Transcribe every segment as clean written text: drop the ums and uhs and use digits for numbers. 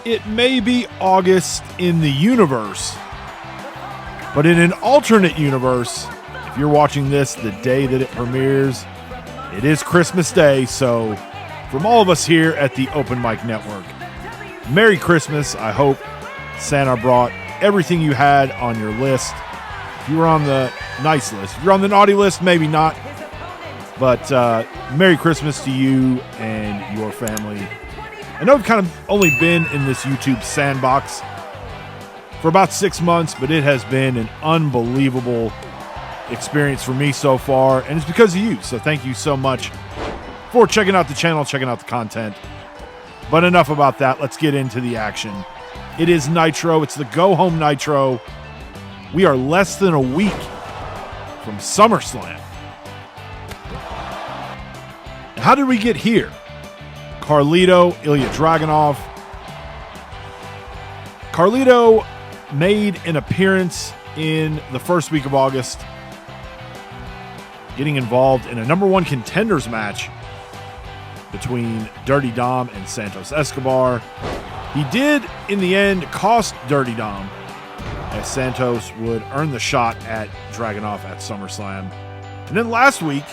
It may be August in the universe, but in an alternate universe, if you're watching this the day that it premieres, it is Christmas Day. So from all of us here at the Open Mic Network, Merry Christmas. I hope Santa brought everything you had on your list. If you were on the nice list, if you're on the naughty list, maybe not. But Merry Christmas to you and your family. I know I've kind of only been in this YouTube sandbox for about 6 months, but it has been an unbelievable experience for me so far, and it's because of you. So thank you so much for checking out the channel, checking out the content. But enough about that. Let's get into the action. It is Nitro. It's the Go Home Nitro. We are less than a week from SummerSlam. Now, how did we get here? Carlito, Ilja Dragunov. Carlito made an appearance in the first week of August, getting involved in a number one contenders match between Dirty Dom and Santos Escobar. He did, in the end, cost Dirty Dom, as Santos would earn the shot at Dragunov at SummerSlam. And then last week,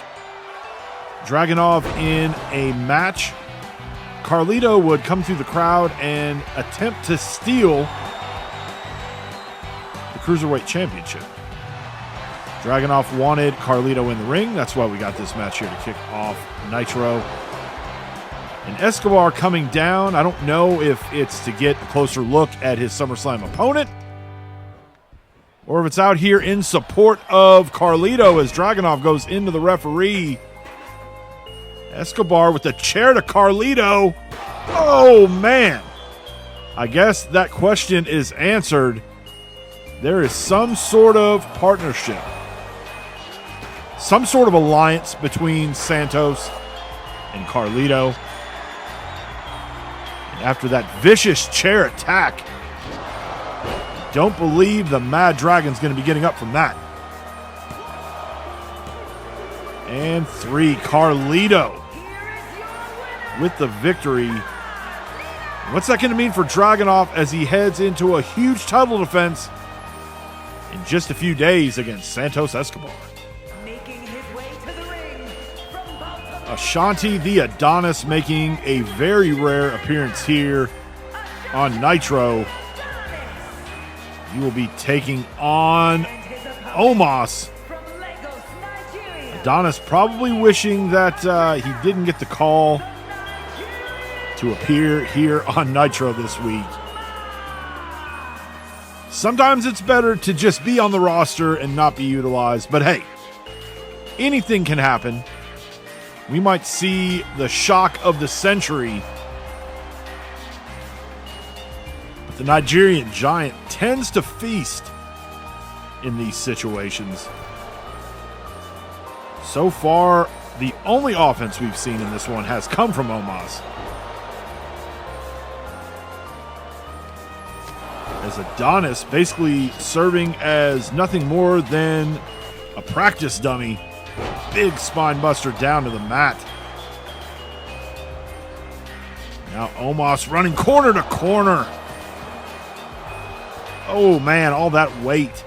Dragunov in a match, Carlito would come through the crowd and attempt to steal the Cruiserweight Championship. Dragunov wanted Carlito in the ring. That's why we got this match here to kick off Nitro. And Escobar coming down. I don't know if it's to get a closer look at his SummerSlam opponent or if it's out here in support of Carlito as Dragunov goes into the referee. Escobar with the chair to Carlito. Oh, man. I guess that question is answered. There is some sort of partnership, some sort of alliance between Santos and Carlito. And after that vicious chair attack, don't believe the Mad Dragon's going to be getting up from that. And 3, Carlito with the victory. What's that going to mean for Dragunov as he heads into a huge title defense in just a few days against Santos Escobar? Ashante the Adonis making a very rare appearance here on Nitro. He will be taking on Omos. Adonis probably wishing that he didn't get the call to appear here on Nitro this week. Sometimes it's better to just be on the roster and not be utilized, but hey, anything can happen. We might see the shock of the century. But the Nigerian Giant tends to feast in these situations. So far, the only offense we've seen in this one has come from Omos, as Adonis basically serving as nothing more than a practice dummy. Big spine buster down to the mat. Now Omos running corner to corner. Oh man, all that weight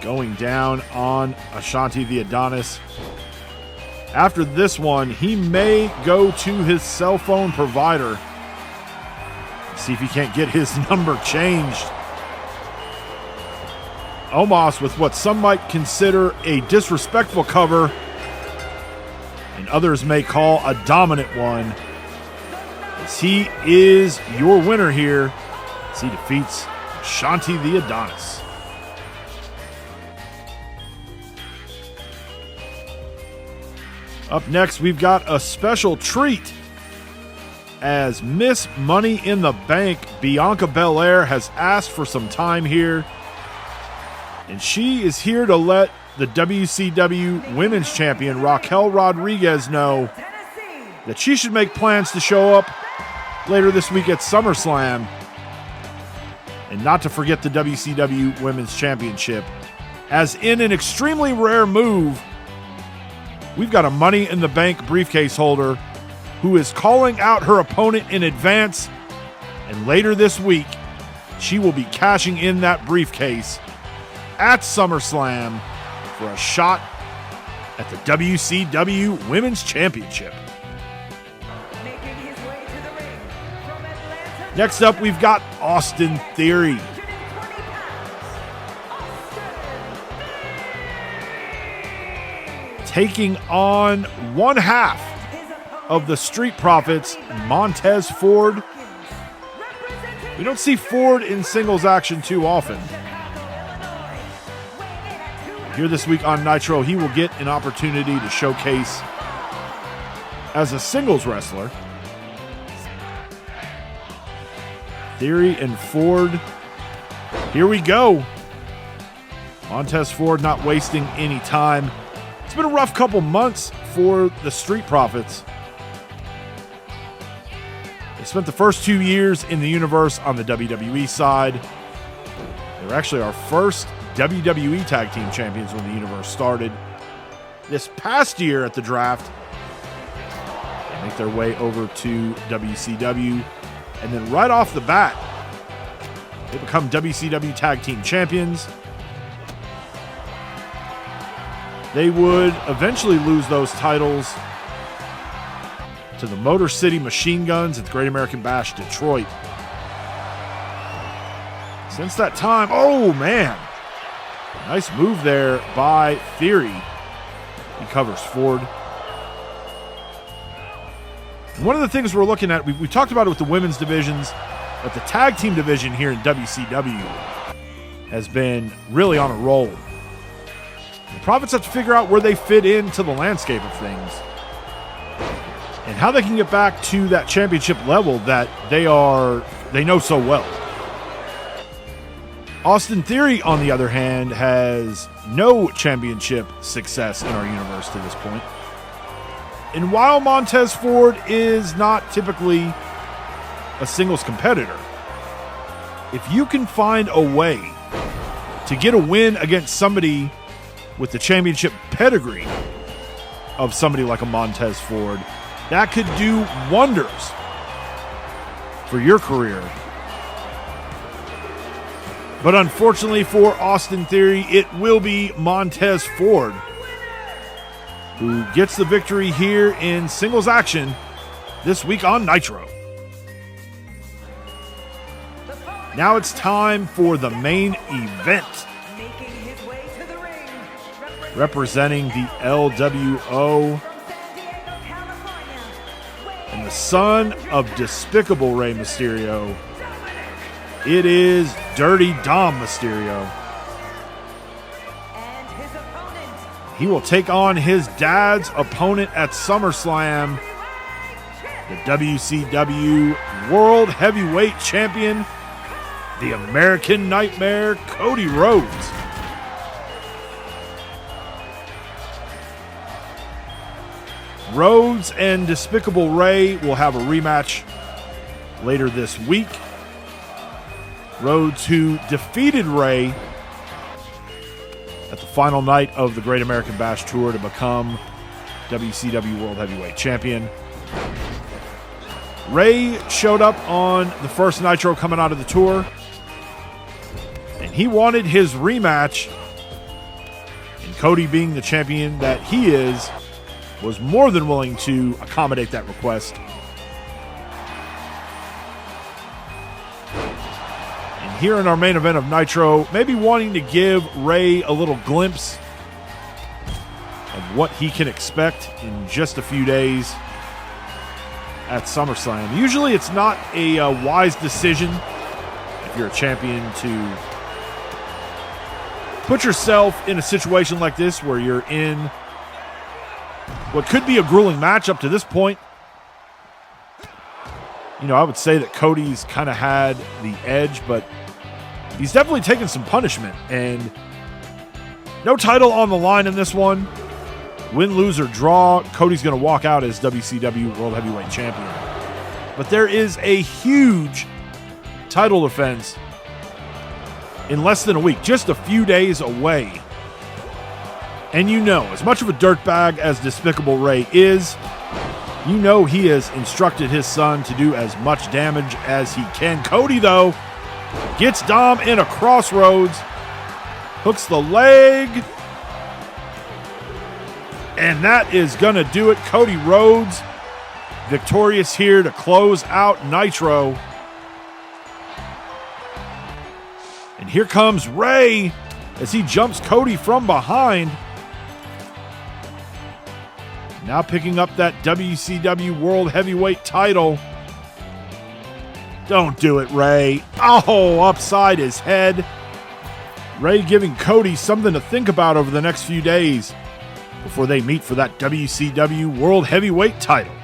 going down on Ashante the Adonis. After this one, he may go to his cell phone provider, see if he can't get his number changed. Omos with what some might consider a disrespectful cover, and others may call a dominant one, as he is your winner here as he defeats Ashante the Adonis. Up next, we've got a special treat as Miss Money in the Bank, Bianca Belair, has asked for some time here. And she is here to let the WCW Women's Champion, Raquel Rodriguez, know that she should make plans to show up later this week at SummerSlam. And not to forget the WCW Women's Championship, as in an extremely rare move, we've got a Money in the Bank briefcase holder who is calling out her opponent in advance. And later this week, she will be cashing in that briefcase at SummerSlam for a shot at the WCW Women's Championship. Next up, we've got Austin Theory. Taking on one half of the Street Profits, Montez Ford. We don't see Ford in singles action too often. Here this week on Nitro, he will get an opportunity to showcase as a singles wrestler. Theory and Ford. Here we go. Montez Ford not wasting any time. It's been a rough couple months for the Street Profits. They spent the first 2 years in the universe on the WWE side. They were actually our first WWE Tag Team Champions when the universe started. This past year at the draft, they make their way over to WCW. And then right off the bat, they become WCW Tag Team Champions. They would eventually lose those titles to the Motor City Machine Guns at the Great American Bash Detroit. Since that time, oh man, nice move there by Theory. He covers Ford. And one of the things we're looking at, we talked about it with the women's divisions, but the tag team division here in WCW has been really on a roll. The Profits have to figure out where they fit into the landscape of things and how they can get back to that championship level that they know so well. Austin Theory, on the other hand, has no championship success in our universe to this point. And while Montez Ford is not typically a singles competitor, if you can find a way to get a win against somebody with the championship pedigree of somebody like a Montez Ford, that could do wonders for your career. But unfortunately for Austin Theory, it will be Montez Ford who gets the victory here in singles action this week on Nitro. Now it's time for the main event. Representing the LWO and the son of Despicable Rey Mysterio, it is Dirty Dom Mysterio. He will take on his dad's opponent at SummerSlam, the WCW World Heavyweight Champion, the American Nightmare, Cody Rhodes. Rhodes and Despicable Rey will have a rematch later this week. Rhodes, who defeated Rey at the final night of the Great American Bash Tour to become WCW World Heavyweight Champion. Rey showed up on the first Nitro coming out of the tour, and he wanted his rematch. And Cody, being the champion that he is, was more than willing to accommodate that request. And here in our main event of Nitro, maybe wanting to give Rey a little glimpse of what he can expect in just a few days at SummerSlam. Usually it's not a wise decision if you're a champion to put yourself in a situation like this where you're in what could be a grueling match up to this point. You know, I would say that Cody's kind of had the edge, but he's definitely taken some punishment. And no title on the line in this one. Win, lose, or draw, Cody's going to walk out as WCW World Heavyweight Champion. But there is a huge title defense in less than a week, just a few days away. And you know, as much of a dirtbag as Despicable Rey is, You know he has instructed his son to do as much damage as he can. Cody, though, gets Dom in a crossroads, hooks the leg, and that is going to do it. Cody Rhodes victorious here to close out Nitro. And here comes Ray as he jumps Cody from behind. Now picking up that WCW World Heavyweight title. Don't do it, Ray. Oh, upside his head. Ray giving Cody something to think about over the next few days before they meet for that WCW World Heavyweight title.